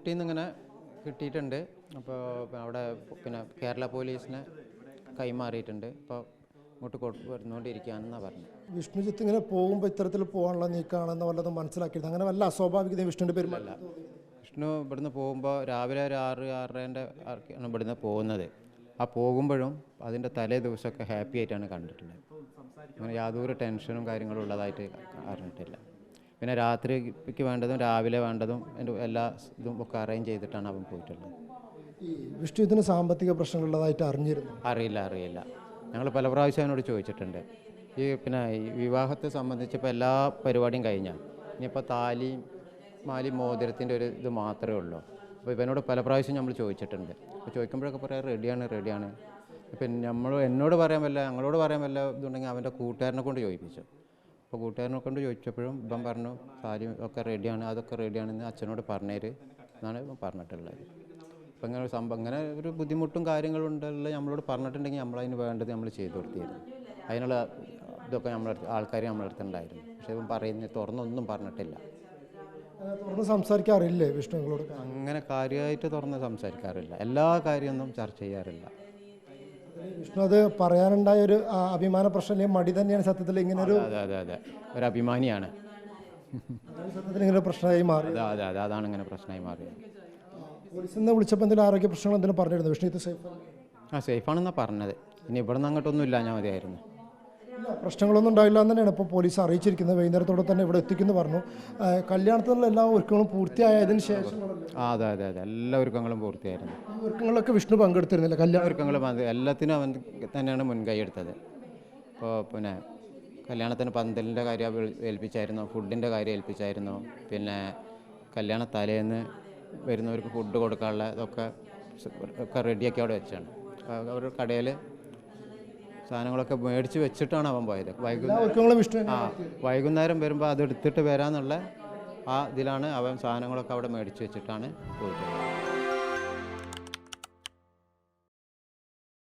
ഊട്ടിയിൽ നിന്ന് ഇങ്ങനെ കിട്ടിയിട്ടുണ്ട്. അപ്പോൾ അവിടെ പിന്നെ കേരള പോലീസിനെ കൈമാറിയിട്ടുണ്ട്. ഇപ്പോൾ ഇങ്ങോട്ട് വരുന്നുകൊണ്ടിരിക്കുകയാണെന്നാണ് പറഞ്ഞത്. വിഷ്ണുജിത്ത് ഇങ്ങനെ പോകുമ്പോൾ ഇത്തരത്തിൽ പോകാനുള്ള നീക്കാണെന്ന് വല്ലതും മനസ്സിലാക്കിയത്, അങ്ങനെ വല്ല അസ്വാഭാവികതയും വിഷ്ണുവിൻ്റെ പെരുമാറ്റം? വിഷ്ണു ഇവിടുന്ന് പോകുമ്പോൾ രാവിലെ ഒരു 6-6:30 ആണ് ഇവിടുന്ന് പോകുന്നത്. ആ പോകുമ്പോഴും അതിൻ്റെ തലേ ദിവസമൊക്കെ ഹാപ്പി ആയിട്ടാണ് കണ്ടിട്ടുള്ളത്. അങ്ങനെ യാതൊരു ടെൻഷനും കാര്യങ്ങളും ഉള്ളതായിട്ട് അറിഞ്ഞിട്ടില്ല. പിന്നെ രാത്രിക്ക് വേണ്ടതും രാവിലെ വേണ്ടതും എല്ലാ ഇതും ഒക്കെ അറേഞ്ച് ചെയ്തിട്ടാണ് അവൻ പോയിട്ടുള്ളത്. ഈ വിഷ്ണുജിത്തിന് സാമ്പത്തിക പ്രശ്നങ്ങളുള്ളതായിട്ട് അറിഞ്ഞിരുന്നു? അറിയില്ല. ഞങ്ങൾ പല പ്രാവശ്യം അവനോട് ചോദിച്ചിട്ടുണ്ട്. ഈ വിവാഹത്തെ സംബന്ധിച്ചിപ്പോൾ എല്ലാ പരിപാടിയും കഴിഞ്ഞാൽ ഇനിയിപ്പോൾ താലിയും മാലിയും മോതിരത്തിൻ്റെ ഒരു ഇത് മാത്രമേ ഉള്ളൂ. അപ്പോൾ ഇവനോട് പല പ്രാവശ്യം നമ്മൾ ചോദിച്ചിട്ടുണ്ട്. അപ്പോൾ ചോദിക്കുമ്പോഴൊക്കെ പറയാം റെഡിയാണ്. പിന്നെ ഞങ്ങളോട് പറയാൻ വല്ല ഇതുണ്ടെങ്കിൽ അവൻ്റെ കൂട്ടുകാരനെ കൊണ്ട് ചോദിപ്പിച്ചു. അപ്പോൾ കൂട്ടുകാരനെ കൊണ്ട് ചോദിച്ചപ്പോഴും ഇവൻ പറഞ്ഞു താലി ഒക്കെ റെഡിയാണ്, അതൊക്കെ റെഡിയാണെന്ന് അച്ഛനോട് പറഞ്ഞേര് എന്നാണ് ഇവൻ പറഞ്ഞിട്ടുള്ളത്. അപ്പോൾ ഇങ്ങനെ ഒരു ബുദ്ധിമുട്ടും കാര്യങ്ങളും ഉണ്ടല്ലോ നമ്മളോട് പറഞ്ഞിട്ടുണ്ടെങ്കിൽ നമ്മളതിന് വേണ്ടത് നമ്മൾ ചെയ്തു കൊടുത്തിരുന്നു. അതിനുള്ള ഇതൊക്കെ ആൾക്കാർ നമ്മളടുത്തുണ്ടായിരുന്നു. പക്ഷേ ഇവൻ തുറന്നൊന്നും പറഞ്ഞിട്ടില്ല. തുറന്ന് സംസാരിക്കാറില്ലേ വിഷ്ണുങ്ങളോട്? അങ്ങനെ കാര്യമായിട്ട് തുറന്ന് സംസാരിക്കാറില്ല. എല്ലാ കാര്യമൊന്നും ചർച്ച ചെയ്യാറില്ല. വിഷ്ണു അത് പറയാനുണ്ടായ ഒരു അഭിമാന പ്രശ്നം മടി തന്നെയാണ് സത്യത്തിൽ ഇങ്ങനെ ഒരു? അതെ ഒരു അഭിമാനിയാണ്. സത്യത്തിൽ ഇങ്ങനെ പ്രശ്നമായി മാറി. അതെ അതാണ് ഇങ്ങനെ പ്രശ്നമായി മാറിയത്. പോലീസിൽ നിന്ന് വിളിച്ചപ്പോൾ എന്തെങ്കിലും ആരോഗ്യ പ്രശ്നങ്ങൾ എന്തെങ്കിലും പറഞ്ഞിരുന്നു? വിഷ്ണു ഇത് സേഫാണെന്നാണ് പറഞ്ഞത്. ഇനി ഇവിടെ നിന്ന് അങ്ങോട്ടൊന്നും ഇല്ല, ഞാൻ മതിയായിരുന്നു. പ്രശ്നങ്ങളൊന്നും ഉണ്ടായില്ല എന്ന് തന്നെയാണ് ഇപ്പോൾ പോലീസ് അറിയിച്ചിരിക്കുന്നത്. വൈകുന്നേരത്തോടെ തന്നെ ഇവിടെ എത്തിക്കുമെന്ന് പറഞ്ഞു. കല്യാണത്തിനുള്ള എല്ലാ ഒരുക്കങ്ങളും പൂർത്തിയായതിനു ശേഷം? അതെ എല്ലാ ഒരുക്കങ്ങളും പൂർത്തിയായിരുന്നു. ഒരുക്കങ്ങളൊക്കെ വിഷ്ണു പങ്കെടുത്തിരുന്നില്ല? കല്യാണ ഒരുക്കങ്ങളും എല്ലാത്തിനും അവൻ തന്നെയാണ് മുൻകൈ എടുത്തത്. ഇപ്പോൾ കല്യാണത്തിന് പന്തലിൻ്റെ കാര്യം ഏൽപ്പിച്ചായിരുന്നു, ഫുഡിൻ്റെ കാര്യം ഏൽപ്പിച്ചായിരുന്നു. പിന്നെ കല്യാണ തലേന്ന് വരുന്നവർക്ക് ഫുഡ് കൊടുക്കാനുള്ള ഇതൊക്കെ റെഡിയാക്കി അവിടെ വെച്ചാണ്. ഒരു കടയിൽ സാധനങ്ങളൊക്കെ മേടിച്ച് വെച്ചിട്ടാണ് അവൻ പോയത്. വൈകുന്നേരം വരുമ്പോൾ അത് എടുത്തിട്ട് വരാമെന്നുള്ള ഇതിലാണ് അവൻ സാധനങ്ങളൊക്കെ അവിടെ മേടിച്ച് വെച്ചിട്ടാണ് പോയിട്ടുള്ളത്.